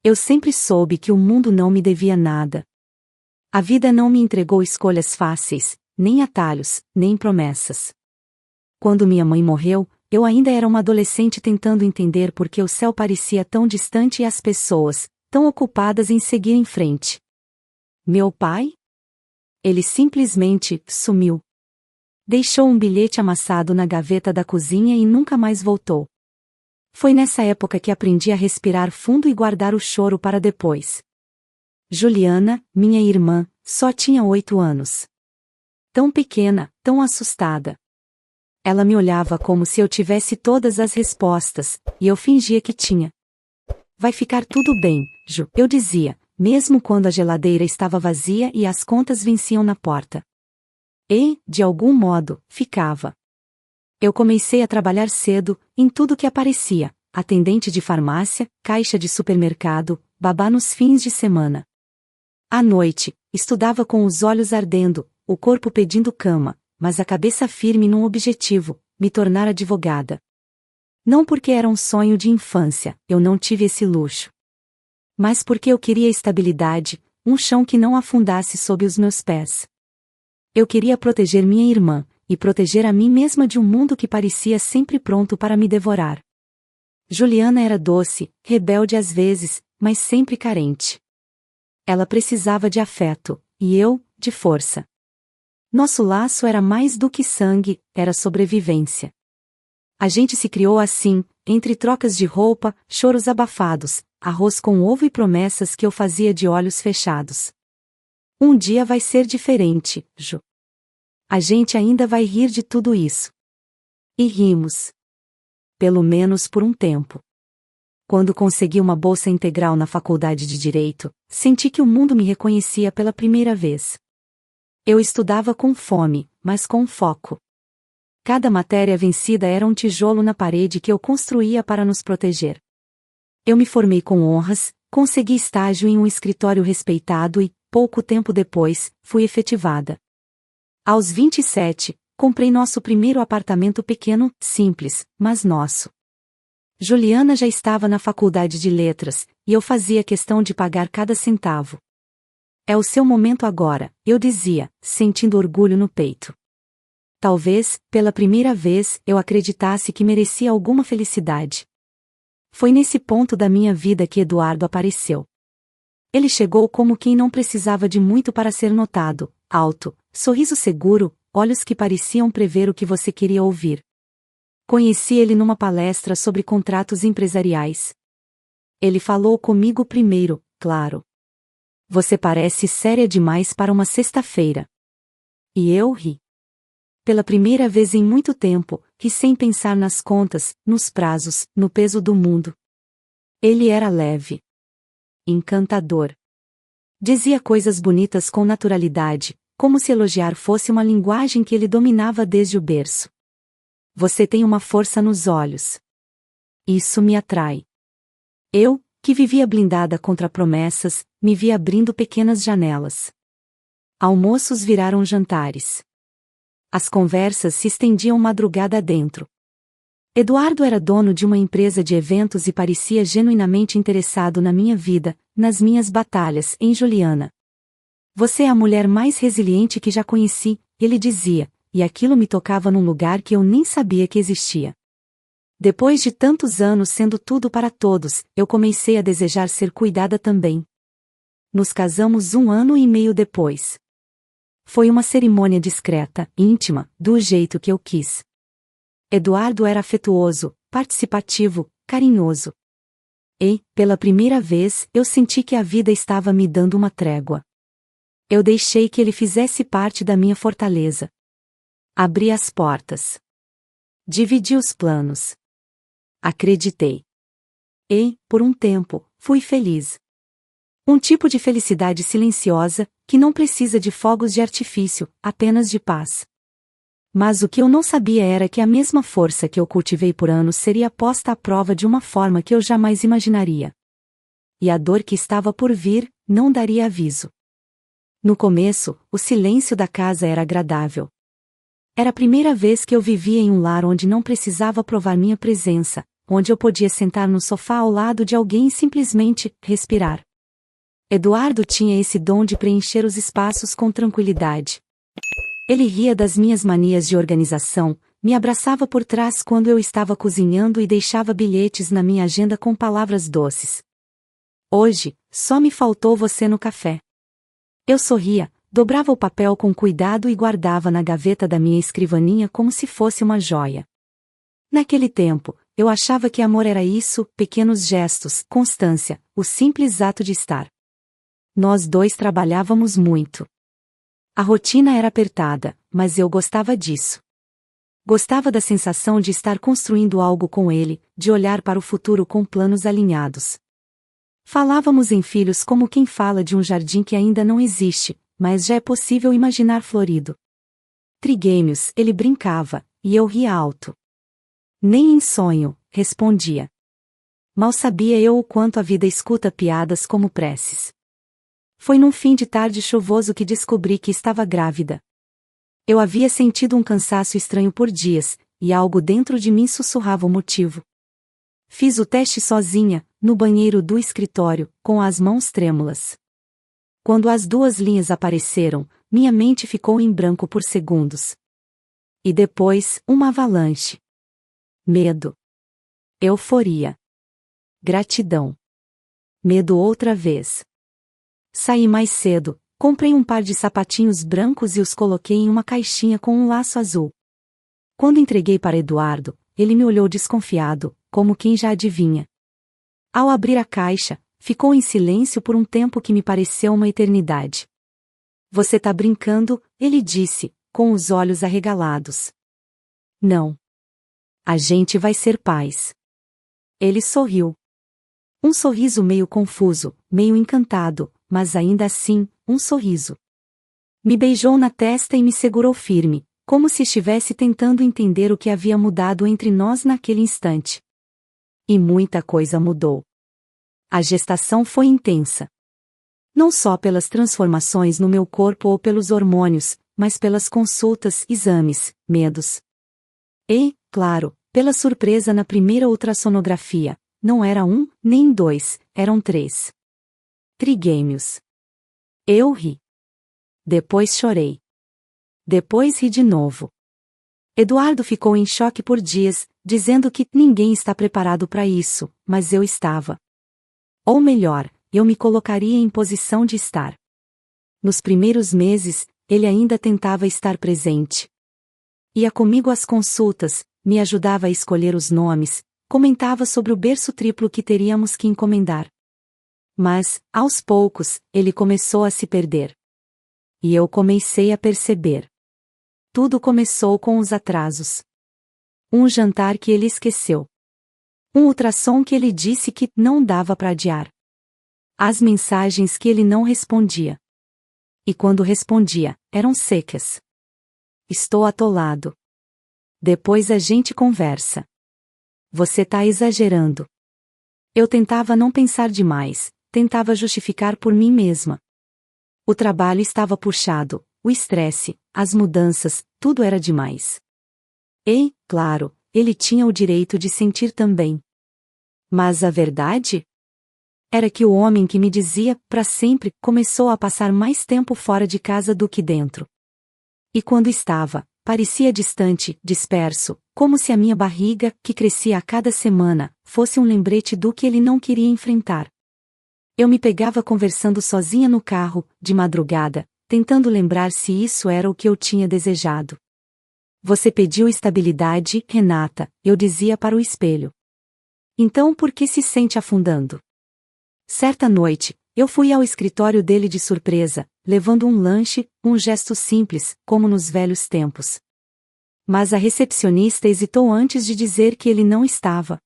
Eu sempre soube que o mundo não me devia nada. A vida não me entregou escolhas fáceis, nem atalhos, nem promessas. Quando minha mãe morreu, eu ainda era uma adolescente tentando entender por que o céu parecia tão distante e as pessoas, tão ocupadas em seguir em frente. Meu pai? Ele simplesmente sumiu. Deixou um bilhete amassado na gaveta da cozinha e nunca mais voltou. Foi nessa época que aprendi a respirar fundo e guardar o choro para depois. Juliana, minha irmã, só tinha 8 anos. Tão pequena, tão assustada. Ela me olhava como se eu tivesse todas as respostas, e eu fingia que tinha. Vai ficar tudo bem, Ju, eu dizia, mesmo quando a geladeira estava vazia e as contas venciam na porta. E, de algum modo, ficava. Eu comecei a trabalhar cedo, em tudo que aparecia, atendente de farmácia, caixa de supermercado, babá nos fins de semana. À noite, estudava com os olhos ardendo, o corpo pedindo cama, mas a cabeça firme num objetivo, me tornar advogada. Não porque era um sonho de infância, eu não tive esse luxo. Mas porque eu queria estabilidade, um chão que não afundasse sob os meus pés. Eu queria proteger minha irmã, e proteger a mim mesma de um mundo que parecia sempre pronto para me devorar. Juliana era doce, rebelde às vezes, mas sempre carente. Ela precisava de afeto, e eu, de força. Nosso laço era mais do que sangue, era sobrevivência. A gente se criou assim, entre trocas de roupa, choros abafados, arroz com ovo e promessas que eu fazia de olhos fechados. Um dia vai ser diferente, Ju. A gente ainda vai rir de tudo isso. E rimos. Pelo menos por um tempo. Quando consegui uma bolsa integral na faculdade de Direito, senti que o mundo me reconhecia pela primeira vez. Eu estudava com fome, mas com foco. Cada matéria vencida era um tijolo na parede que eu construía para nos proteger. Eu me formei com honras, consegui estágio em um escritório respeitado e, pouco tempo depois, fui efetivada. Aos 27, comprei nosso primeiro apartamento pequeno, simples, mas nosso. Juliana já estava na faculdade de letras, e eu fazia questão de pagar cada centavo. É o seu momento agora, eu dizia, sentindo orgulho no peito. Talvez, pela primeira vez, eu acreditasse que merecia alguma felicidade. Foi nesse ponto da minha vida que Eduardo apareceu. Ele chegou como quem não precisava de muito para ser notado, alto, sorriso seguro, olhos que pareciam prever o que você queria ouvir. Conheci ele numa palestra sobre contratos empresariais. Ele falou comigo primeiro, claro. Você parece séria demais para uma sexta-feira. E eu ri. Pela primeira vez em muito tempo, ri sem pensar nas contas, nos prazos, no peso do mundo. Ele era leve. Encantador. Dizia coisas bonitas com naturalidade, como se elogiar fosse uma linguagem que ele dominava desde o berço. Você tem uma força nos olhos. Isso me atrai. Eu, que vivia blindada contra promessas, me vi abrindo pequenas janelas. Almoços viraram jantares. As conversas se estendiam madrugada adentro. Eduardo era dono de uma empresa de eventos e parecia genuinamente interessado na minha vida, nas minhas batalhas, em Juliana. Você é a mulher mais resiliente que já conheci, ele dizia, e aquilo me tocava num lugar que eu nem sabia que existia. Depois de tantos anos sendo tudo para todos, eu comecei a desejar ser cuidada também. Nos casamos 1 ano e meio depois. Foi uma cerimônia discreta, íntima, do jeito que eu quis. Eduardo era afetuoso, participativo, carinhoso. E, pela primeira vez, eu senti que a vida estava me dando uma trégua. Eu deixei que ele fizesse parte da minha fortaleza. Abri as portas. Dividi os planos. Acreditei. E, por um tempo, fui feliz. Um tipo de felicidade silenciosa, que não precisa de fogos de artifício, apenas de paz. Mas o que eu não sabia era que a mesma força que eu cultivei por anos seria posta à prova de uma forma que eu jamais imaginaria. E a dor que estava por vir, não daria aviso. No começo, o silêncio da casa era agradável. Era a primeira vez que eu vivia em um lar onde não precisava provar minha presença, onde eu podia sentar no sofá ao lado de alguém e simplesmente respirar. Eduardo tinha esse dom de preencher os espaços com tranquilidade. Ele ria das minhas manias de organização, me abraçava por trás quando eu estava cozinhando e deixava bilhetes na minha agenda com palavras doces. Hoje, só me faltou você no café. Eu sorria, dobrava o papel com cuidado e guardava na gaveta da minha escrivaninha como se fosse uma joia. Naquele tempo, eu achava que amor era isso, pequenos gestos, constância, o simples ato de estar. Nós dois trabalhávamos muito. A rotina era apertada, mas eu gostava disso. Gostava da sensação de estar construindo algo com ele, de olhar para o futuro com planos alinhados. Falávamos em filhos como quem fala de um jardim que ainda não existe, mas já é possível imaginar florido. Trigêmeos, ele brincava, e eu ria alto. Nem em sonho, respondia. Mal sabia eu o quanto a vida escuta piadas como preces. Foi num fim de tarde chuvoso que descobri que estava grávida. Eu havia sentido um cansaço estranho por dias, e algo dentro de mim sussurrava o motivo. Fiz o teste sozinha, no banheiro do escritório, com as mãos trêmulas. Quando as 2 linhas apareceram, minha mente ficou em branco por segundos. E depois, uma avalanche. Medo. Euforia. Gratidão. Medo outra vez. Saí mais cedo, comprei um par de sapatinhos brancos e os coloquei em uma caixinha com um laço azul. Quando entreguei para Eduardo, ele me olhou desconfiado, como quem já adivinha. Ao abrir a caixa, ficou em silêncio por um tempo que me pareceu uma eternidade. Você tá brincando? Ele disse, com os olhos arregalados. Não. A gente vai ser pais. Ele sorriu. Um sorriso meio confuso, meio encantado, mas ainda assim, um sorriso. Me beijou na testa e me segurou firme, como se estivesse tentando entender o que havia mudado entre nós naquele instante. E muita coisa mudou. A gestação foi intensa. Não só pelas transformações no meu corpo ou pelos hormônios, mas pelas consultas, exames, medos. E, claro, pela surpresa na primeira ultrassonografia. Não era 1, nem 2, eram 3. Trigêmeos. Eu ri. Depois chorei. Depois ri de novo. Eduardo ficou em choque por dias, dizendo que ninguém está preparado para isso, mas eu estava. Ou melhor, eu me colocaria em posição de estar. Nos primeiros meses, ele ainda tentava estar presente. Ia comigo às consultas, me ajudava a escolher os nomes, comentava sobre o berço triplo que teríamos que encomendar. Mas, aos poucos, ele começou a se perder. E eu comecei a perceber. Tudo começou com os atrasos. Um jantar que ele esqueceu. Um ultrassom que ele disse que não dava para adiar. As mensagens que ele não respondia. E quando respondia, eram secas. Estou atolado. Depois a gente conversa. Você tá exagerando. Eu tentava não pensar demais, tentava justificar por mim mesma. O trabalho estava puxado, o estresse, as mudanças, tudo era demais. E, claro, ele tinha o direito de sentir também. Mas a verdade? Era que o homem que me dizia, para sempre, começou a passar mais tempo fora de casa do que dentro. E quando estava, parecia distante, disperso, como se a minha barriga, que crescia a cada semana, fosse um lembrete do que ele não queria enfrentar. Eu me pegava conversando sozinha no carro, de madrugada, tentando lembrar se isso era o que eu tinha desejado. Você pediu estabilidade, Renata, eu dizia para o espelho. Então por que se sente afundando? Certa noite, eu fui ao escritório dele de surpresa, levando um lanche, um gesto simples, como nos velhos tempos. Mas a recepcionista hesitou antes de dizer que ele não estava.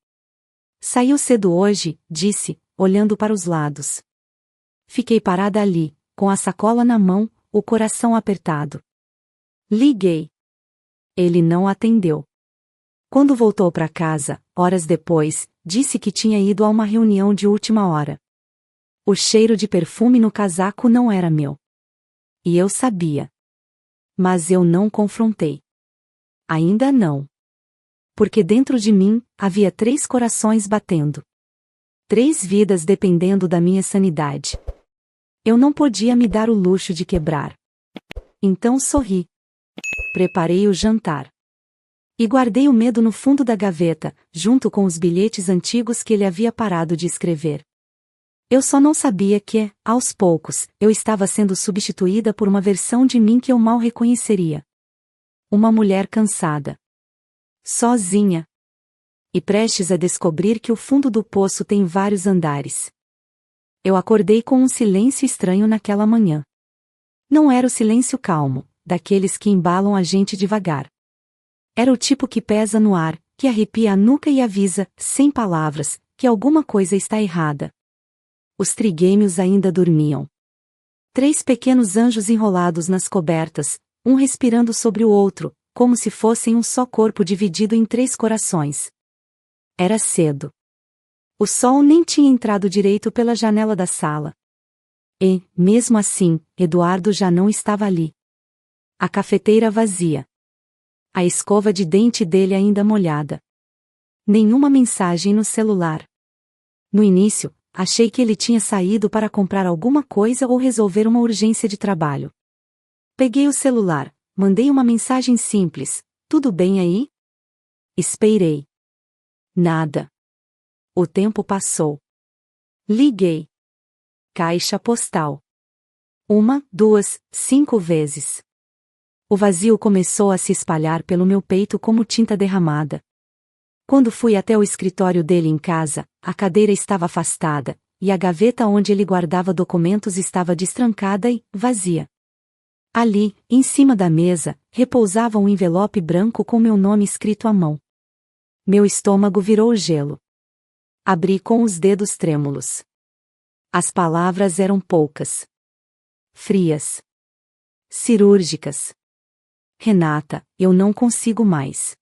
Saiu cedo hoje, disse, olhando para os lados. Fiquei parada ali, com a sacola na mão, o coração apertado. Liguei. Ele não atendeu. Quando voltou para casa, horas depois, disse que tinha ido a uma reunião de última hora. O cheiro de perfume no casaco não era meu. E eu sabia. Mas eu não confrontei. Ainda não. porque dentro de mim havia 3 corações batendo. 3 vidas dependendo da minha sanidade. Eu não podia me dar o luxo de quebrar. Então sorri. Preparei o jantar. E guardei o medo no fundo da gaveta, junto com os bilhetes antigos que ele havia parado de escrever. Eu só não sabia que, aos poucos, eu estava sendo substituída por uma versão de mim que eu mal reconheceria. Uma mulher cansada. Sozinha. E prestes a descobrir que o fundo do poço tem vários andares. Eu acordei com um silêncio estranho naquela manhã. Não era o silêncio calmo, daqueles que embalam a gente devagar. Era o tipo que pesa no ar, que arrepia a nuca e avisa, sem palavras, que alguma coisa está errada. Os trigêmeos ainda dormiam. 3 pequenos anjos enrolados nas cobertas, um respirando sobre o outro, como se fossem um só corpo dividido em 3 corações. Era cedo. O sol nem tinha entrado direito pela janela da sala. E, mesmo assim, Eduardo já não estava ali. A cafeteira vazia. A escova de dente dele ainda molhada. Nenhuma mensagem no celular. No início, achei que ele tinha saído para comprar alguma coisa ou resolver uma urgência de trabalho. Peguei o celular, mandei uma mensagem simples: "Tudo bem aí?" Esperei. Nada. O tempo passou. Liguei. Caixa postal. 1, 2, 5 vezes. O vazio começou a se espalhar pelo meu peito como tinta derramada. Quando fui até o escritório dele em casa, a cadeira estava afastada, e a gaveta onde ele guardava documentos estava destrancada e vazia. Ali, em cima da mesa, repousava um envelope branco com meu nome escrito à mão. Meu estômago virou gelo. Abri com os dedos trêmulos. As palavras eram poucas. Frias. Cirúrgicas. Renata, eu não consigo mais.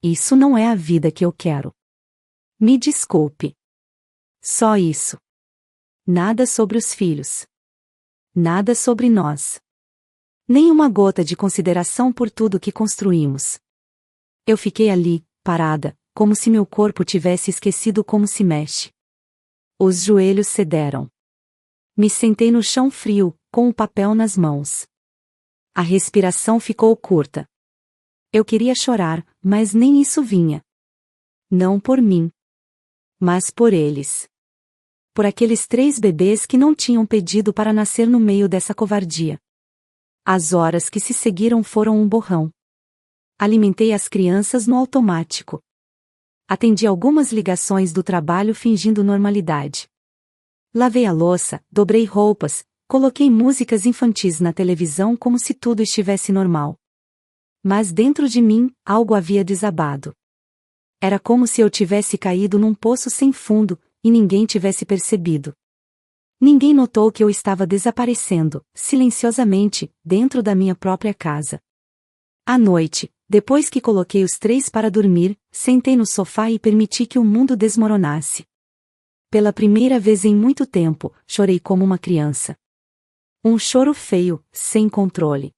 Isso não é a vida que eu quero. Me desculpe. Só isso. Nada sobre os filhos. Nada sobre nós. Nem uma gota de consideração por tudo que construímos. Eu fiquei ali, parada, como se meu corpo tivesse esquecido como se mexe. Os joelhos cederam. Me sentei no chão frio, com o papel nas mãos. A respiração ficou curta. Eu queria chorar, mas nem isso vinha. Não por mim. Mas por eles. Por aqueles 3 bebês que não tinham pedido para nascer no meio dessa covardia. As horas que se seguiram foram um borrão. Alimentei as crianças no automático. Atendi algumas ligações do trabalho fingindo normalidade. Lavei a louça, dobrei roupas, coloquei músicas infantis na televisão como se tudo estivesse normal. Mas dentro de mim, algo havia desabado. Era como se eu tivesse caído num poço sem fundo, e ninguém tivesse percebido. Ninguém notou que eu estava desaparecendo, silenciosamente, dentro da minha própria casa. À noite, depois que coloquei os 3 para dormir, sentei no sofá e permiti que o mundo desmoronasse. Pela primeira vez em muito tempo, chorei como uma criança. Um choro feio, sem controle.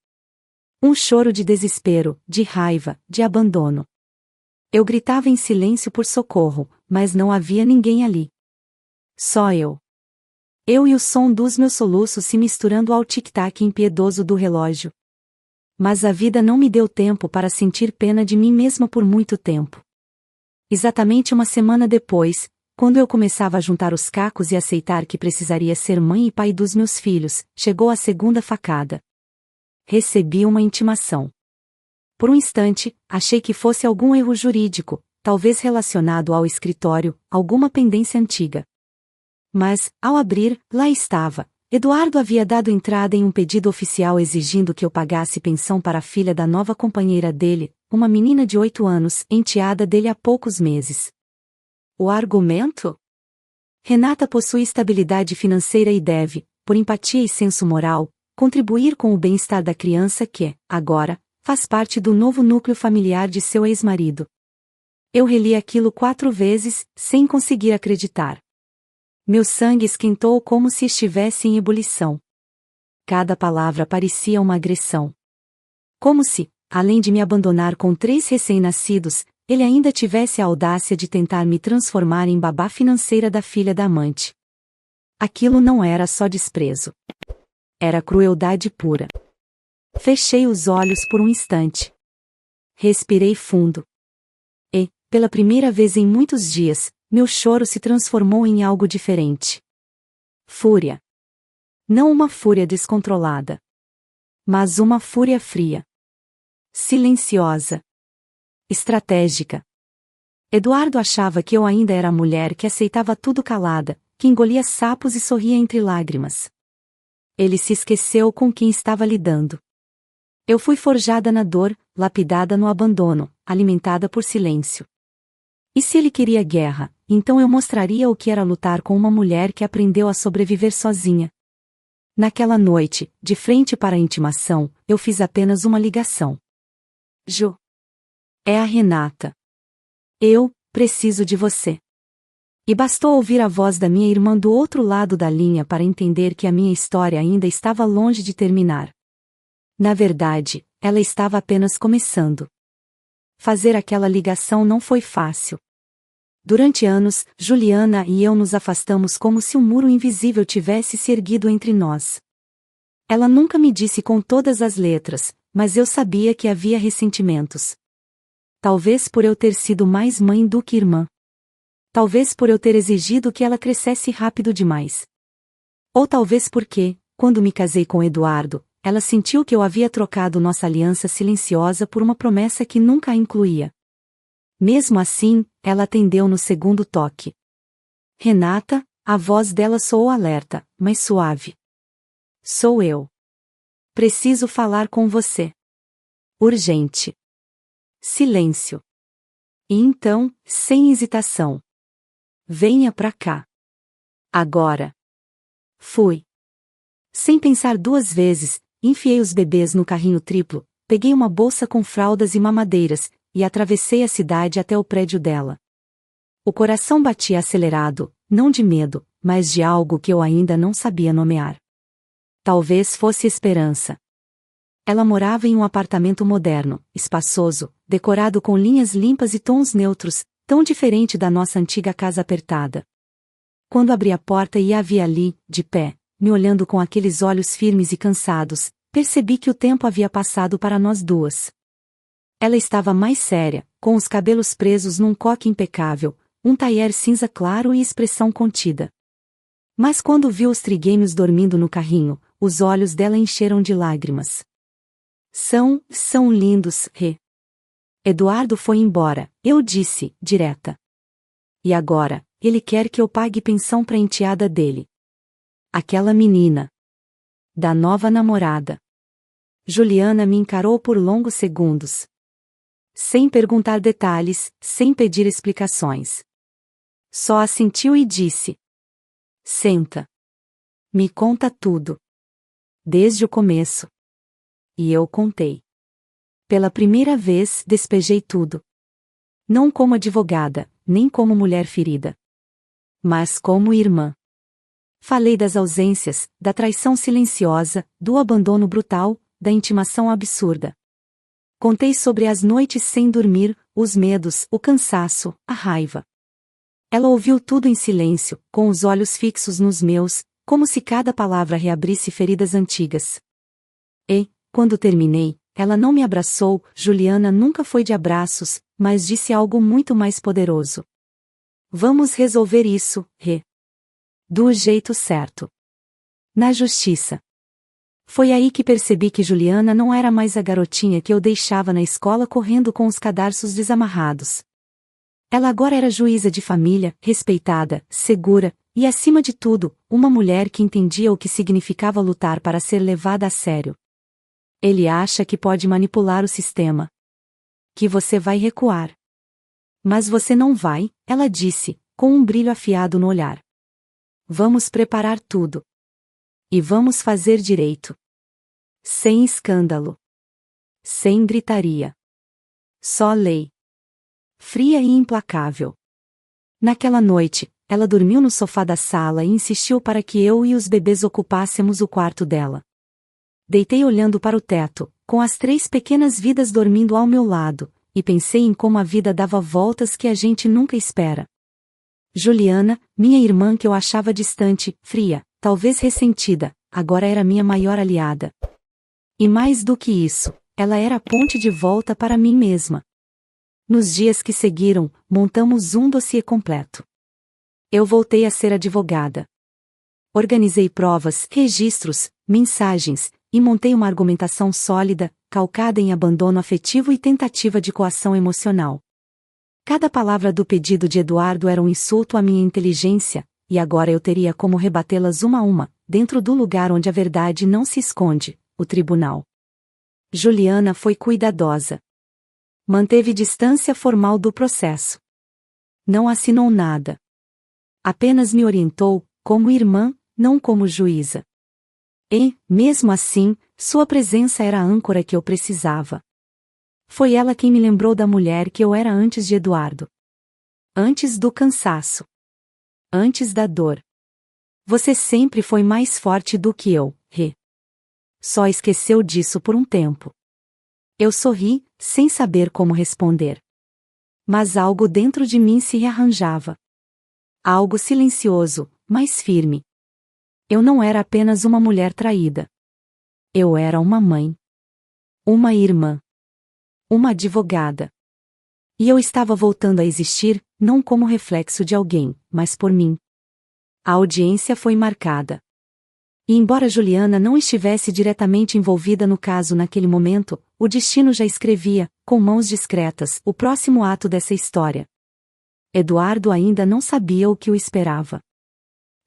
Um choro de desespero, de raiva, de abandono. Eu gritava em silêncio por socorro, mas não havia ninguém ali. Só eu. Eu e o som dos meus soluços se misturando ao tic-tac impiedoso do relógio. Mas a vida não me deu tempo para sentir pena de mim mesma por muito tempo. Exatamente uma semana depois, quando eu começava a juntar os cacos e aceitar que precisaria ser mãe e pai dos meus filhos, chegou a segunda facada. Recebi uma intimação. Por um instante, achei que fosse algum erro jurídico, talvez relacionado ao escritório, alguma pendência antiga. Mas, ao abrir, lá estava. Eduardo havia dado entrada em um pedido oficial exigindo que eu pagasse pensão para a filha da nova companheira dele, uma menina de 8 anos, enteada dele há poucos meses. O argumento? Renata possui estabilidade financeira e deve, por empatia e senso moral, contribuir com o bem-estar da criança que, agora, faz parte do novo núcleo familiar de seu ex-marido. Eu reli aquilo 4 vezes, sem conseguir acreditar. Meu sangue esquentou como se estivesse em ebulição. Cada palavra parecia uma agressão. Como se, além de me abandonar com 3 recém-nascidos, ele ainda tivesse a audácia de tentar me transformar em babá financeira da filha da amante. Aquilo não era só desprezo. Era crueldade pura. Fechei os olhos por um instante. Respirei fundo. E, pela primeira vez em muitos dias, meu choro se transformou em algo diferente. Fúria. Não uma fúria descontrolada. Mas uma fúria fria. Silenciosa. Estratégica. Eduardo achava que eu ainda era a mulher que aceitava tudo calada, que engolia sapos e sorria entre lágrimas. Ele se esqueceu com quem estava lidando. Eu fui forjada na dor, lapidada no abandono, alimentada por silêncio. E se ele queria guerra, então eu mostraria o que era lutar com uma mulher que aprendeu a sobreviver sozinha. Naquela noite, de frente para a intimação, eu fiz apenas uma ligação. Jo. É a Renata. Eu preciso de você. E bastou ouvir a voz da minha irmã do outro lado da linha para entender que a minha história ainda estava longe de terminar. Na verdade, ela estava apenas começando. Fazer aquela ligação não foi fácil. Durante anos, Juliana e eu nos afastamos como se um muro invisível tivesse se erguido entre nós. Ela nunca me disse com todas as letras, mas eu sabia que havia ressentimentos. Talvez por eu ter sido mais mãe do que irmã. Talvez por eu ter exigido que ela crescesse rápido demais. Ou talvez porque, quando me casei com Eduardo, ela sentiu que eu havia trocado nossa aliança silenciosa por uma promessa que nunca a incluía. Mesmo assim, ela atendeu no segundo toque. Renata, a voz dela soou alerta, mas suave. Sou eu. Preciso falar com você. Urgente. Silêncio. E então, sem hesitação. Venha pra cá. Agora. Fui. Sem pensar duas vezes, enfiei os bebês no carrinho triplo, peguei uma bolsa com fraldas e mamadeiras, e atravessei a cidade até o prédio dela. O coração batia acelerado, não de medo, mas de algo que eu ainda não sabia nomear. Talvez fosse esperança. Ela morava em um apartamento moderno, espaçoso, decorado com linhas limpas e tons neutros, tão diferente da nossa antiga casa apertada. Quando abri a porta e a vi ali, de pé, me olhando com aqueles olhos firmes e cansados, percebi que o tempo havia passado para nós duas. Ela estava mais séria, com os cabelos presos num coque impecável, um tailleur cinza claro e expressão contida. Mas quando viu os trigêmeos dormindo no carrinho, os olhos dela encheram de lágrimas. São lindos, Rê. Eduardo foi embora, eu disse, direta. E agora, ele quer que eu pague pensão pra enteada dele. Aquela menina. Da nova namorada. Juliana me encarou por longos segundos. Sem perguntar detalhes, sem pedir explicações. Só assentiu e disse. Senta. Me conta tudo. Desde o começo. E eu contei. Pela primeira vez, despejei tudo. Não como advogada, nem como mulher ferida. Mas como irmã. Falei das ausências, da traição silenciosa, do abandono brutal, da intimação absurda. Contei sobre as noites sem dormir, os medos, o cansaço, a raiva. Ela ouviu tudo em silêncio, com os olhos fixos nos meus, como se cada palavra reabrisse feridas antigas. E, quando terminei, ela não me abraçou, Juliana nunca foi de abraços, mas disse algo muito mais poderoso. Vamos resolver isso, Rê. Do jeito certo. Na justiça. Foi aí que percebi que Juliana não era mais a garotinha que eu deixava na escola correndo com os cadarços desamarrados. Ela agora era juíza de família, respeitada, segura, e acima de tudo, uma mulher que entendia o que significava lutar para ser levada a sério. Ele acha que pode manipular o sistema. Que você vai recuar. Mas você não vai, ela disse, com um brilho afiado no olhar. Vamos preparar tudo. E vamos fazer direito. Sem escândalo. Sem gritaria. Só lei. Fria e implacável. Naquela noite, ela dormiu no sofá da sala e insistiu para que eu e os bebês ocupássemos o quarto dela. Deitei olhando para o teto, com as 3 pequenas vidas dormindo ao meu lado, e pensei em como a vida dava voltas que a gente nunca espera. Juliana, minha irmã que eu achava distante, fria, talvez ressentida, agora era minha maior aliada. E mais do que isso, ela era a ponte de volta para mim mesma. Nos dias que seguiram, montamos um dossiê completo. Eu voltei a ser advogada. Organizei provas, registros, mensagens, e montei uma argumentação sólida, calcada em abandono afetivo e tentativa de coação emocional. Cada palavra do pedido de Eduardo era um insulto à minha inteligência, e agora eu teria como rebatê-las uma a uma, dentro do lugar onde a verdade não se esconde, o tribunal. Juliana foi cuidadosa. Manteve distância formal do processo. Não assinou nada. Apenas me orientou, como irmã, não como juíza. E, mesmo assim, sua presença era a âncora que eu precisava. Foi ela quem me lembrou da mulher que eu era antes de Eduardo. Antes do cansaço. Antes da dor. Você sempre foi mais forte do que eu, Rê. Só esqueceu disso por um tempo. Eu sorri, sem saber como responder. Mas algo dentro de mim se rearranjava. Algo silencioso, mas firme. Eu não era apenas uma mulher traída. Eu era uma mãe. Uma irmã. Uma advogada. E eu estava voltando a existir, não como reflexo de alguém, mas por mim. A audiência foi marcada. E embora Juliana não estivesse diretamente envolvida no caso naquele momento, o destino já escrevia, com mãos discretas, o próximo ato dessa história. Eduardo ainda não sabia o que o esperava.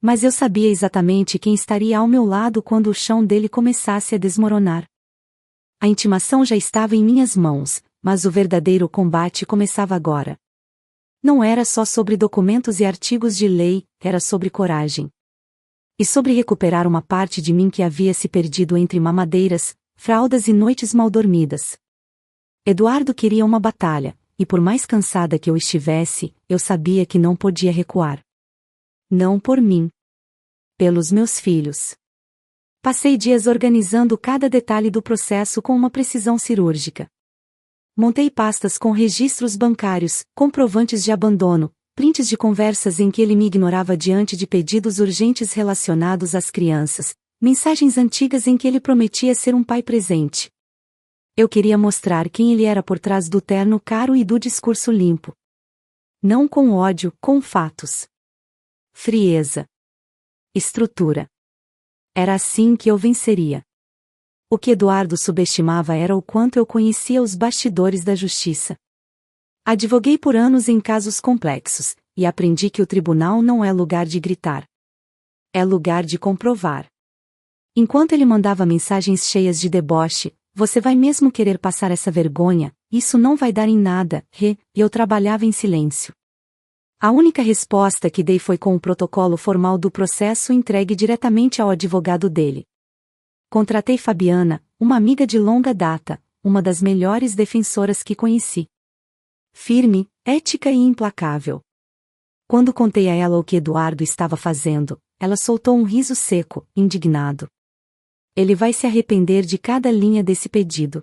Mas eu sabia exatamente quem estaria ao meu lado quando o chão dele começasse a desmoronar. A intimação já estava em minhas mãos, mas o verdadeiro combate começava agora. Não era só sobre documentos e artigos de lei, era sobre coragem. E sobre recuperar uma parte de mim que havia se perdido entre mamadeiras, fraldas e noites mal dormidas. Eduardo queria uma batalha, e por mais cansada que eu estivesse, eu sabia que não podia recuar. Não por mim. Pelos meus filhos. Passei dias organizando cada detalhe do processo com uma precisão cirúrgica. Montei pastas com registros bancários, comprovantes de abandono, prints de conversas em que ele me ignorava diante de pedidos urgentes relacionados às crianças, mensagens antigas em que ele prometia ser um pai presente. Eu queria mostrar quem ele era por trás do terno caro e do discurso limpo. Não com ódio, com fatos. Frieza. Estrutura. Era assim que eu venceria. O que Eduardo subestimava era o quanto eu conhecia os bastidores da justiça. Advoguei por anos em casos complexos, e aprendi que o tribunal não é lugar de gritar. É lugar de comprovar. Enquanto ele mandava mensagens cheias de deboche, você vai mesmo querer passar essa vergonha, isso não vai dar em nada, e eu trabalhava em silêncio. A única resposta que dei foi com o protocolo formal do processo entregue diretamente ao advogado dele. Contratei Fabiana, uma amiga de longa data, uma das melhores defensoras que conheci. Firme, ética e implacável. Quando contei a ela o que Eduardo estava fazendo, ela soltou um riso seco, indignado. Ele vai se arrepender de cada linha desse pedido.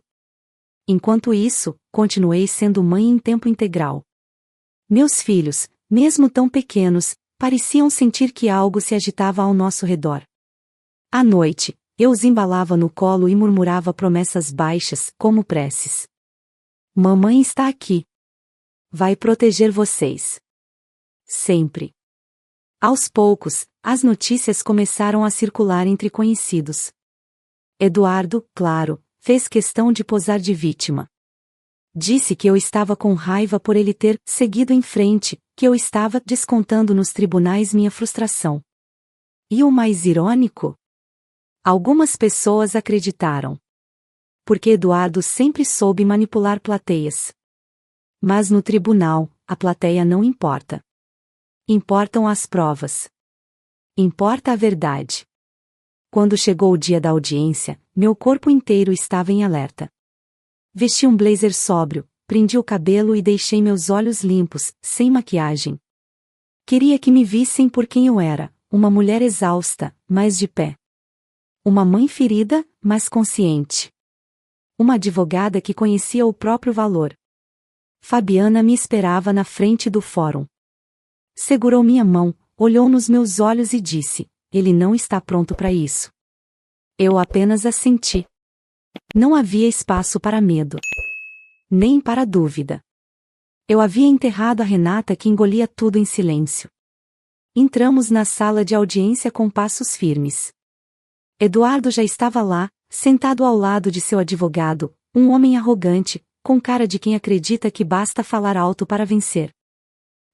Enquanto isso, continuei sendo mãe em tempo integral. Meus filhos, mesmo tão pequenos, pareciam sentir que algo se agitava ao nosso redor. À noite, eu os embalava no colo e murmurava promessas baixas, como preces. Mamãe está aqui. Vai proteger vocês. Sempre. Aos poucos, as notícias começaram a circular entre conhecidos. Eduardo, claro, fez questão de posar de vítima. Disse que eu estava com raiva por ele ter seguido em frente, que eu estava descontando nos tribunais minha frustração. E o mais irônico? Algumas pessoas acreditaram. Porque Eduardo sempre soube manipular plateias. Mas no tribunal, a plateia não importa. Importam as provas. Importa a verdade. Quando chegou o dia da audiência, meu corpo inteiro estava em alerta. Vesti um blazer sóbrio, prendi o cabelo e deixei meus olhos limpos, sem maquiagem. Queria que me vissem por quem eu era, uma mulher exausta, mas de pé. Uma mãe ferida, mas consciente. Uma advogada que conhecia o próprio valor. Fabiana me esperava na frente do fórum. Segurou minha mão, olhou nos meus olhos e disse: ele não está pronto para isso. Eu apenas assenti. Não havia espaço para medo. Nem para dúvida. Eu havia enterrado a Renata, que engolia tudo em silêncio. Entramos na sala de audiência com passos firmes. Eduardo já estava lá, sentado ao lado de seu advogado, um homem arrogante, com cara de quem acredita que basta falar alto para vencer.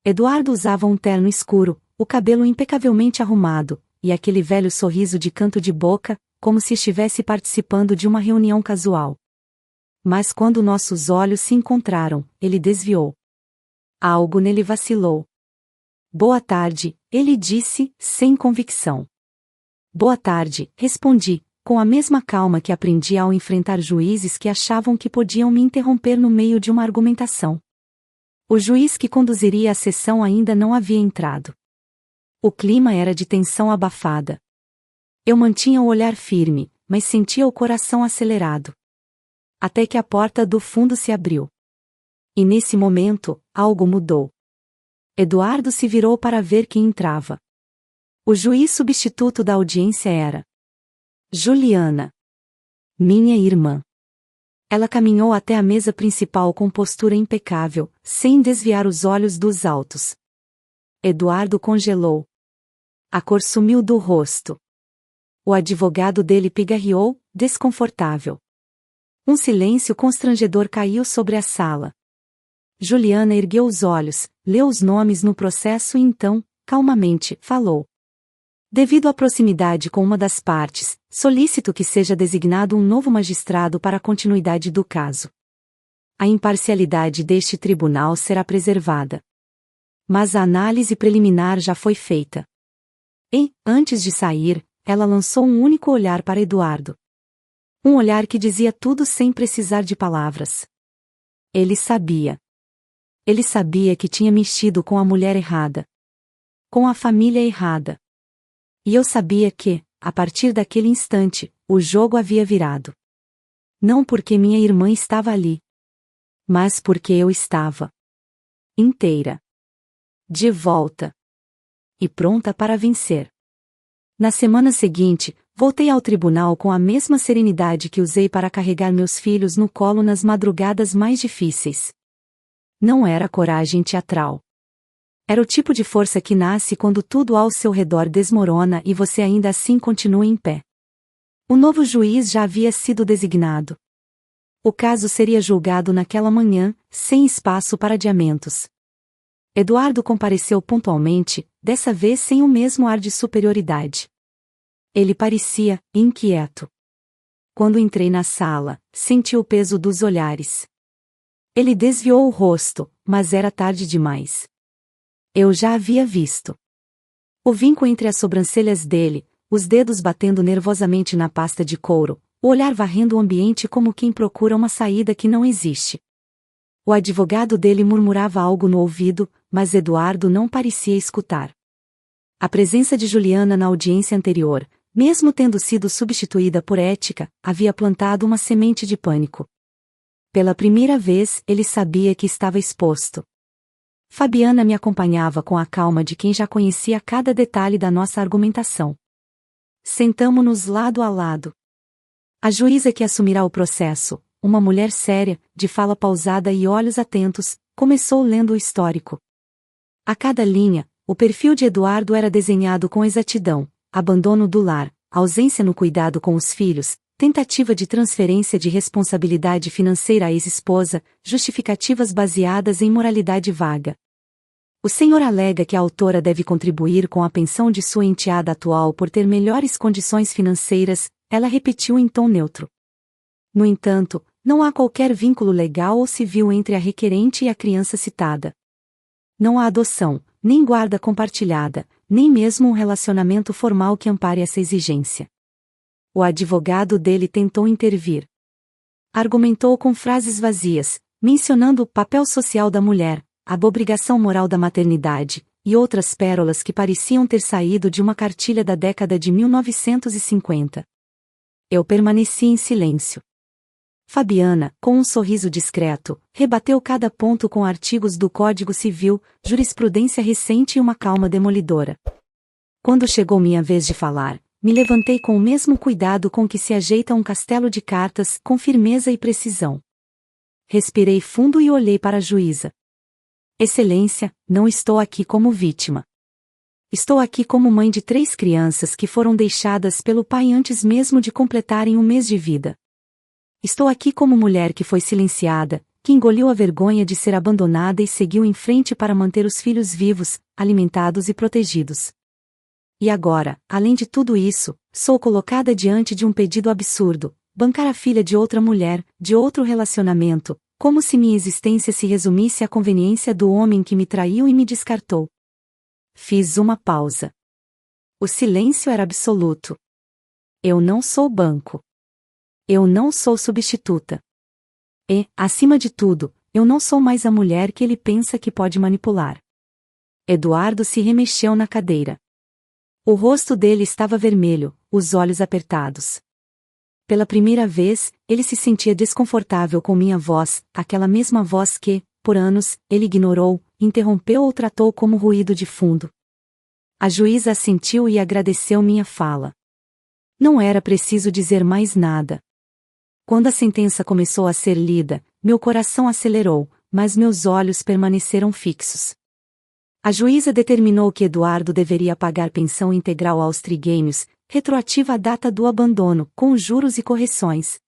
Eduardo usava um terno escuro, o cabelo impecavelmente arrumado, e aquele velho sorriso de canto de boca, como se estivesse participando de uma reunião casual. Mas quando nossos olhos se encontraram, ele desviou. Algo nele vacilou. Boa tarde, ele disse, sem convicção. Boa tarde, respondi, com a mesma calma que aprendi ao enfrentar juízes que achavam que podiam me interromper no meio de uma argumentação. O juiz que conduziria a sessão ainda não havia entrado. O clima era de tensão abafada. Eu mantinha o olhar firme, mas sentia o coração acelerado. Até que a porta do fundo se abriu. E nesse momento, algo mudou. Eduardo se virou para ver quem entrava. O juiz substituto da audiência era Juliana, minha irmã. Ela caminhou até a mesa principal com postura impecável, sem desviar os olhos dos autos. Eduardo congelou. A cor sumiu do rosto. O advogado dele pigarreou, desconfortável. Um silêncio constrangedor caiu sobre a sala. Juliana ergueu os olhos, leu os nomes no processo e então, calmamente, falou. Devido à proximidade com uma das partes, solicito que seja designado um novo magistrado para a continuidade do caso. A imparcialidade deste tribunal será preservada. Mas a análise preliminar já foi feita. E, antes de sair, ela lançou um único olhar para Eduardo. Um olhar que dizia tudo sem precisar de palavras. Ele sabia. Ele sabia que tinha mexido com a mulher errada. Com a família errada. E eu sabia que, a partir daquele instante, o jogo havia virado. Não porque minha irmã estava ali. Mas porque eu estava. Inteira. De volta. E pronta para vencer. Na semana seguinte, voltei ao tribunal com a mesma serenidade que usei para carregar meus filhos no colo nas madrugadas mais difíceis. Não era coragem teatral. Era o tipo de força que nasce quando tudo ao seu redor desmorona e você ainda assim continua em pé. O novo juiz já havia sido designado. O caso seria julgado naquela manhã, sem espaço para adiamentos. Eduardo compareceu pontualmente, dessa vez sem o mesmo ar de superioridade. Ele parecia inquieto. Quando entrei na sala, senti o peso dos olhares. Ele desviou o rosto, mas era tarde demais. Eu já havia visto. O vinco entre as sobrancelhas dele, os dedos batendo nervosamente na pasta de couro, o olhar varrendo o ambiente como quem procura uma saída que não existe. O advogado dele murmurava algo no ouvido, mas Eduardo não parecia escutar. A presença de Juliana na audiência anterior, mesmo tendo sido substituída por Ética, havia plantado uma semente de pânico. Pela primeira vez, ele sabia que estava exposto. Fabiana me acompanhava com a calma de quem já conhecia cada detalhe da nossa argumentação. Sentamo-nos lado a lado. A juíza que assumirá o processo, uma mulher séria, de fala pausada e olhos atentos, começou lendo o histórico. A cada linha, o perfil de Eduardo era desenhado com exatidão: abandono do lar, ausência no cuidado com os filhos, tentativa de transferência de responsabilidade financeira à ex-esposa, justificativas baseadas em moralidade vaga. O senhor alega que a autora deve contribuir com a pensão de sua enteada atual por ter melhores condições financeiras, ela repetiu em tom neutro. No entanto, não há qualquer vínculo legal ou civil entre a requerente e a criança citada. Não há adoção, nem guarda compartilhada, nem mesmo um relacionamento formal que ampare essa exigência. O advogado dele tentou intervir. Argumentou com frases vazias, mencionando o papel social da mulher, a obrigação moral da maternidade, e outras pérolas que pareciam ter saído de uma cartilha da década de 1950. Eu permaneci em silêncio. Fabiana, com um sorriso discreto, rebateu cada ponto com artigos do Código Civil, jurisprudência recente e uma calma demolidora. Quando chegou minha vez de falar, me levantei com o mesmo cuidado com que se ajeita um castelo de cartas, com firmeza e precisão. Respirei fundo e olhei para a juíza. Excelência, não estou aqui como vítima. Estou aqui como mãe de 3 crianças que foram deixadas pelo pai antes mesmo de completarem 1 mês de vida. Estou aqui como mulher que foi silenciada, que engoliu a vergonha de ser abandonada e seguiu em frente para manter os filhos vivos, alimentados e protegidos. E agora, além de tudo isso, sou colocada diante de um pedido absurdo: bancar a filha de outra mulher, de outro relacionamento, como se minha existência se resumisse à conveniência do homem que me traiu e me descartou. Fiz uma pausa. O silêncio era absoluto. Eu não sou banco. Eu não sou substituta. E, acima de tudo, eu não sou mais a mulher que ele pensa que pode manipular. Eduardo se remexeu na cadeira. O rosto dele estava vermelho, os olhos apertados. Pela primeira vez, ele se sentia desconfortável com minha voz, aquela mesma voz que, por anos, ele ignorou, interrompeu ou tratou como ruído de fundo. A juíza assentiu e agradeceu minha fala. Não era preciso dizer mais nada. Quando a sentença começou a ser lida, meu coração acelerou, mas meus olhos permaneceram fixos. A juíza determinou que Eduardo deveria pagar pensão integral aos trigêmeos, retroativa à data do abandono, com juros e correções.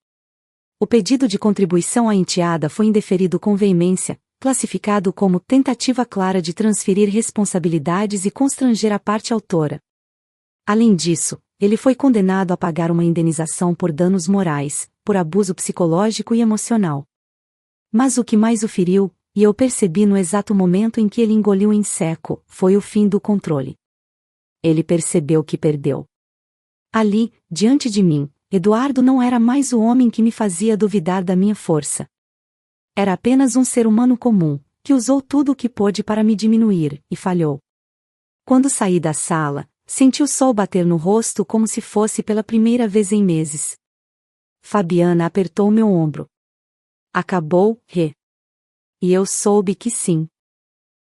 O pedido de contribuição à enteada foi indeferido com veemência, classificado como tentativa clara de transferir responsabilidades e constranger a parte autora. Além disso, ele foi condenado a pagar uma indenização por danos morais, por abuso psicológico e emocional. Mas o que mais o feriu, e eu percebi no exato momento em que ele engoliu em seco, foi o fim do controle. Ele percebeu que perdeu. Ali, diante de mim, Eduardo não era mais o homem que me fazia duvidar da minha força. Era apenas um ser humano comum, que usou tudo o que pôde para me diminuir, e falhou. Quando saí da sala, senti o sol bater no rosto como se fosse pela primeira vez em meses. Fabiana apertou meu ombro. Acabou, Rê. E eu soube que sim.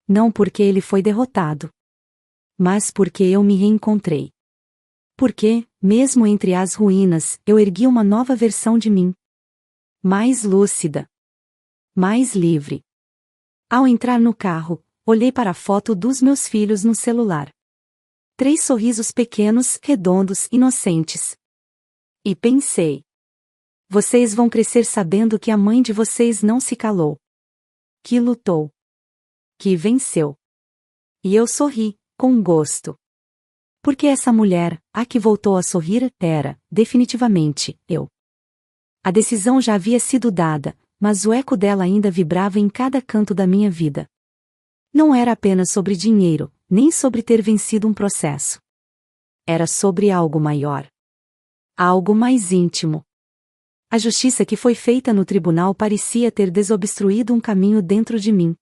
Não porque ele foi derrotado. Mas porque eu me reencontrei. Porque, mesmo entre as ruínas, eu ergui uma nova versão de mim. Mais lúcida. Mais livre. Ao entrar no carro, olhei para a foto dos meus filhos no celular. 3 sorrisos pequenos, redondos, inocentes. E pensei. Vocês vão crescer sabendo que a mãe de vocês não se calou. Que lutou. Que venceu. E eu sorri, com gosto. Porque essa mulher, a que voltou a sorrir, era, definitivamente, eu. A decisão já havia sido dada, mas o eco dela ainda vibrava em cada canto da minha vida. Não era apenas sobre dinheiro, nem sobre ter vencido um processo. Era sobre algo maior. Algo mais íntimo. A justiça que foi feita no tribunal parecia ter desobstruído um caminho dentro de mim.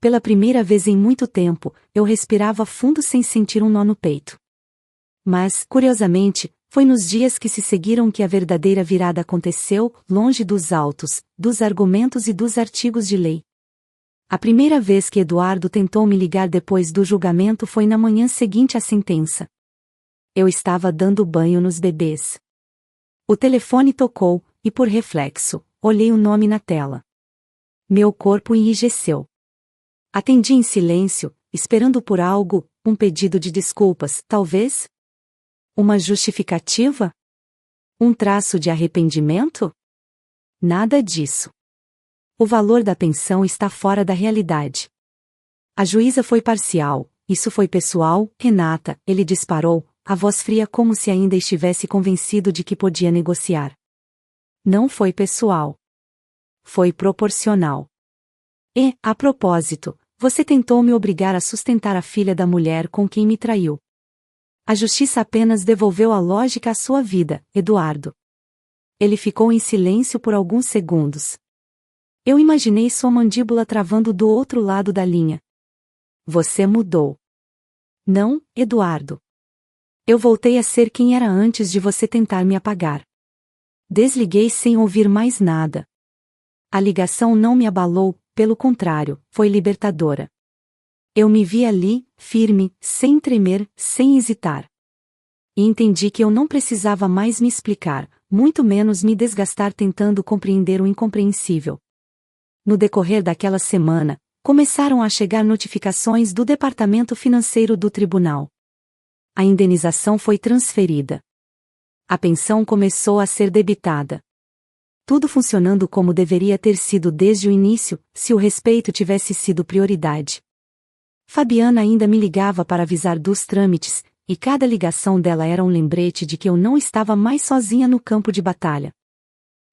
Pela primeira vez em muito tempo, eu respirava fundo sem sentir um nó no peito. Mas, curiosamente, foi nos dias que se seguiram que a verdadeira virada aconteceu, longe dos autos, dos argumentos e dos artigos de lei. A primeira vez que Eduardo tentou me ligar depois do julgamento foi na manhã seguinte à sentença. Eu estava dando banho nos bebês. O telefone tocou, e por reflexo, olhei o nome na tela. Meu corpo enrijeceu. Atendi em silêncio, esperando por algo, um pedido de desculpas, talvez? Uma justificativa? Um traço de arrependimento? Nada disso. O valor da pensão está fora da realidade. A juíza foi parcial, isso foi pessoal, Renata, ele disparou, a voz fria como se ainda estivesse convencido de que podia negociar. Não foi pessoal. Foi proporcional. E, a propósito, você tentou me obrigar a sustentar a filha da mulher com quem me traiu. A justiça apenas devolveu a lógica à sua vida, Eduardo. Ele ficou em silêncio por alguns segundos. Eu imaginei sua mandíbula travando do outro lado da linha. Você mudou. Não, Eduardo. Eu voltei a ser quem era antes de você tentar me apagar. Desliguei sem ouvir mais nada. A ligação não me abalou, pelo contrário, foi libertadora. Eu me vi ali, firme, sem tremer, sem hesitar. E entendi que eu não precisava mais me explicar, muito menos me desgastar tentando compreender o incompreensível. No decorrer daquela semana, começaram a chegar notificações do departamento financeiro do tribunal. A indenização foi transferida. A pensão começou a ser debitada. Tudo funcionando como deveria ter sido desde o início, se o respeito tivesse sido prioridade. Fabiana ainda me ligava para avisar dos trâmites, e cada ligação dela era um lembrete de que eu não estava mais sozinha no campo de batalha.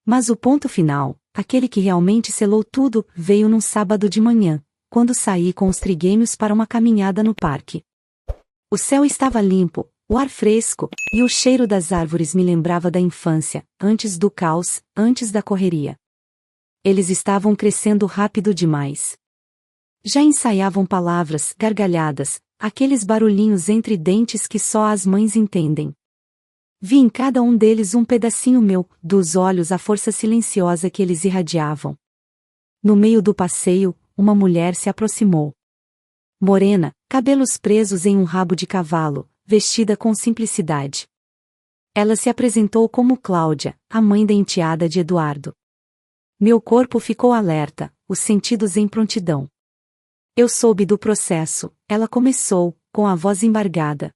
Mas o ponto final, aquele que realmente selou tudo, veio num sábado de manhã, quando saí com os trigêmeos para uma caminhada no parque. O céu estava limpo, o ar fresco, e o cheiro das árvores me lembrava da infância, antes do caos, antes da correria. Eles estavam crescendo rápido demais. Já ensaiavam palavras, gargalhadas, aqueles barulhinhos entre dentes que só as mães entendem. Vi em cada um deles um pedacinho meu, dos olhos a força silenciosa que eles irradiavam. No meio do passeio, uma mulher se aproximou. Morena, cabelos presos em um rabo de cavalo, vestida com simplicidade. Ela se apresentou como Cláudia, a mãe da enteada de Eduardo. Meu corpo ficou alerta, os sentidos em prontidão. Eu soube do processo, ela começou, com a voz embargada.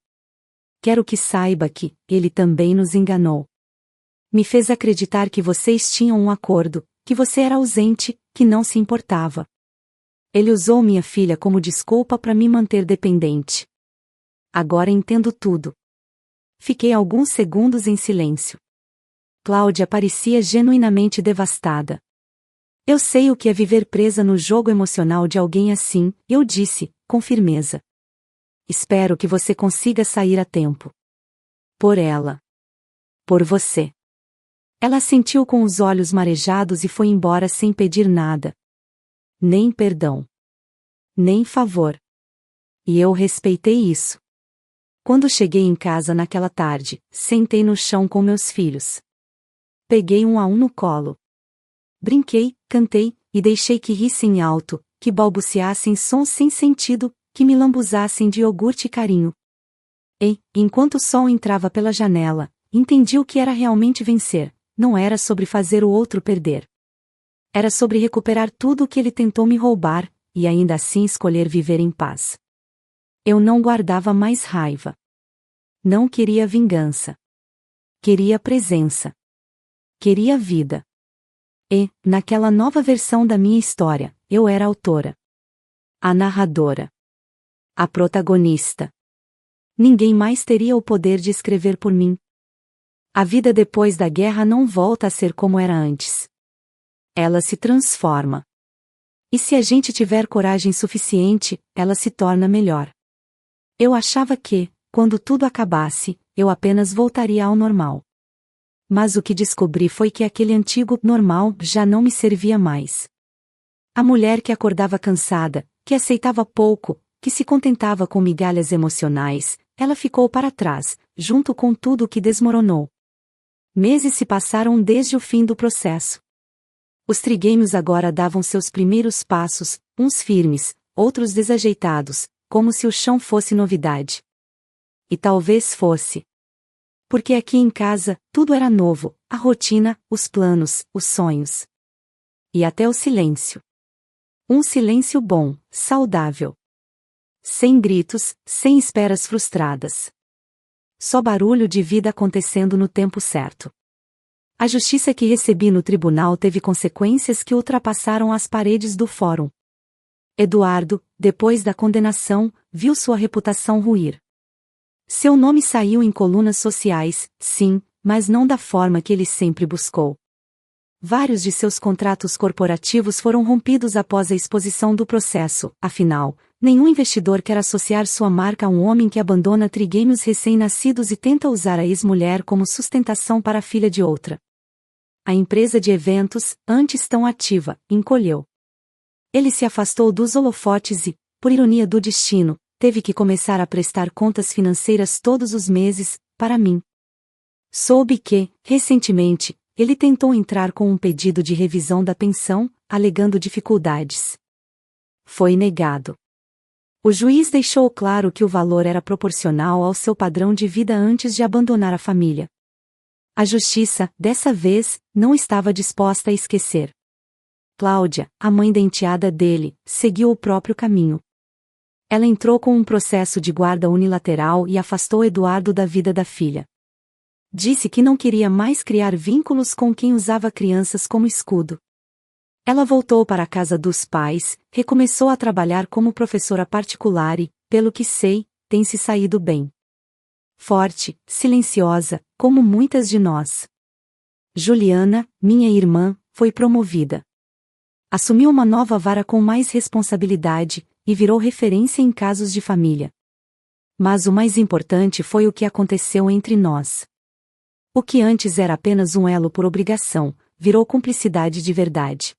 Quero que saiba que ele também nos enganou. Me fez acreditar que vocês tinham um acordo, que você era ausente, que não se importava. Ele usou minha filha como desculpa para me manter dependente. Agora entendo tudo. Fiquei alguns segundos em silêncio. Cláudia parecia genuinamente devastada. Eu sei o que é viver presa no jogo emocional de alguém assim, eu disse, com firmeza. Espero que você consiga sair a tempo. Por ela. Por você. Ela sentiu com os olhos marejados e foi embora sem pedir nada. Nem perdão. Nem favor. E eu respeitei isso. Quando cheguei em casa naquela tarde, sentei no chão com meus filhos. Peguei um a um no colo. Brinquei, cantei, e deixei que rissem alto, que balbuciassem sons sem sentido, que me lambuzassem de iogurte e carinho. E, enquanto o sol entrava pela janela, entendi o que era realmente vencer, não era sobre fazer o outro perder. Era sobre recuperar tudo o que ele tentou me roubar, e ainda assim escolher viver em paz. Eu não guardava mais raiva. Não queria vingança. Queria presença. Queria vida. E, naquela nova versão da minha história, eu era a autora. A narradora. A protagonista. Ninguém mais teria o poder de escrever por mim. A vida depois da guerra não volta a ser como era antes. Ela se transforma. E se a gente tiver coragem suficiente, ela se torna melhor. Eu achava que, quando tudo acabasse, eu apenas voltaria ao normal. Mas o que descobri foi que aquele antigo normal já não me servia mais. A mulher que acordava cansada, que aceitava pouco, que se contentava com migalhas emocionais, ela ficou para trás, junto com tudo o que desmoronou. Meses se passaram desde o fim do processo. Os trigêmeos agora davam seus primeiros passos, uns firmes, outros desajeitados, como se o chão fosse novidade. E talvez fosse. Porque aqui em casa, tudo era novo, a rotina, os planos, os sonhos. E até o silêncio. Um silêncio bom, saudável. Sem gritos, sem esperas frustradas. Só barulho de vida acontecendo no tempo certo. A justiça que recebi no tribunal teve consequências que ultrapassaram as paredes do fórum. Eduardo, depois da condenação, viu sua reputação ruir. Seu nome saiu em colunas sociais, sim, mas não da forma que ele sempre buscou. Vários de seus contratos corporativos foram rompidos após a exposição do processo, afinal, nenhum investidor quer associar sua marca a um homem que abandona trigêmeos recém-nascidos e tenta usar a ex-mulher como sustentação para a filha de outra. A empresa de eventos, antes tão ativa, encolheu. Ele se afastou dos holofotes e, por ironia do destino, teve que começar a prestar contas financeiras todos os meses, para mim. Soube que, recentemente, ele tentou entrar com um pedido de revisão da pensão, alegando dificuldades. Foi negado. O juiz deixou claro que o valor era proporcional ao seu padrão de vida antes de abandonar a família. A justiça, dessa vez, não estava disposta a esquecer. Cláudia, a mãe da enteada dele, seguiu o próprio caminho. Ela entrou com um processo de guarda unilateral e afastou Eduardo da vida da filha. Disse que não queria mais criar vínculos com quem usava crianças como escudo. Ela voltou para a casa dos pais, recomeçou a trabalhar como professora particular e, pelo que sei, tem se saído bem. Forte, silenciosa, como muitas de nós. Juliana, minha irmã, foi promovida. Assumiu uma nova vara com mais responsabilidade, e virou referência em casos de família. Mas o mais importante foi o que aconteceu entre nós. O que antes era apenas um elo por obrigação, virou cumplicidade de verdade.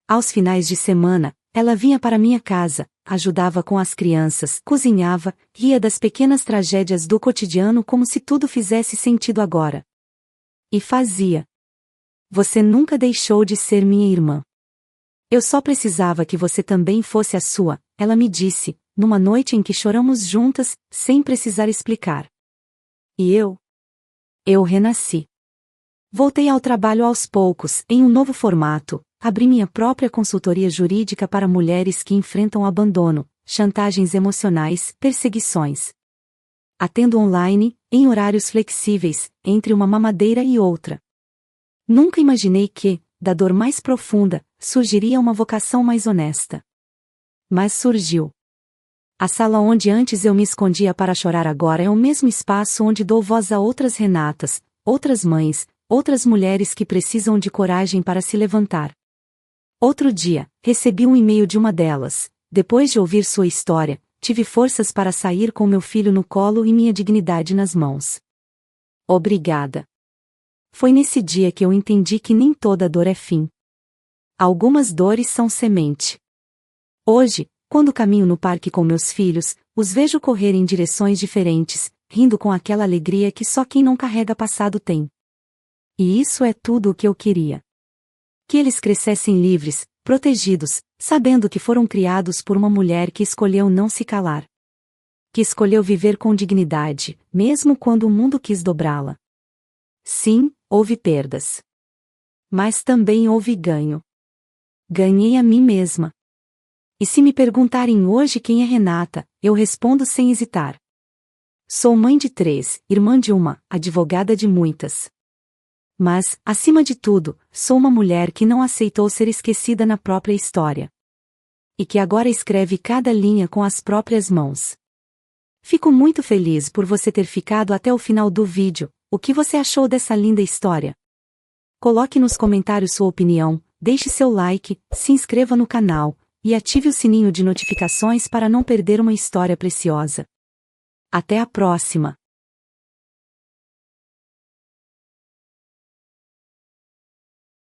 Aos finais de semana, ela vinha para minha casa, ajudava com as crianças, cozinhava, ria das pequenas tragédias do cotidiano como se tudo fizesse sentido agora. E fazia. Você nunca deixou de ser minha irmã. Eu só precisava que você também fosse a sua, ela me disse, numa noite em que choramos juntas, sem precisar explicar. E eu? Eu renasci. Voltei ao trabalho aos poucos, em um novo formato, abri minha própria consultoria jurídica para mulheres que enfrentam abandono, chantagens emocionais, perseguições. Atendo online, em horários flexíveis, entre uma mamadeira e outra. Nunca imaginei que, da dor mais profunda, surgiria uma vocação mais honesta. Mas surgiu. A sala onde antes eu me escondia para chorar agora é o mesmo espaço onde dou voz a outras Renatas, outras mães, outras mulheres que precisam de coragem para se levantar. Outro dia, recebi um e-mail de uma delas. Depois de ouvir sua história, tive forças para sair com meu filho no colo e minha dignidade nas mãos. Obrigada. Foi nesse dia que eu entendi que nem toda dor é fim. Algumas dores são semente. Hoje, quando caminho no parque com meus filhos, os vejo correr em direções diferentes, rindo com aquela alegria que só quem não carrega passado tem. E isso é tudo o que eu queria. Que eles crescessem livres, protegidos, sabendo que foram criados por uma mulher que escolheu não se calar. Que escolheu viver com dignidade, mesmo quando o mundo quis dobrá-la. Sim, houve perdas. Mas também houve ganho. Ganhei a mim mesma. E se me perguntarem hoje quem é Renata, eu respondo sem hesitar. Sou mãe de 3, irmã de uma, advogada de muitas. Mas, acima de tudo, sou uma mulher que não aceitou ser esquecida na própria história. E que agora escreve cada linha com as próprias mãos. Fico muito feliz por você ter ficado até o final do vídeo. O que você achou dessa linda história? Coloque nos comentários sua opinião, deixe seu like, se inscreva no canal, e ative o sininho de notificações para não perder uma história preciosa. Até a próxima!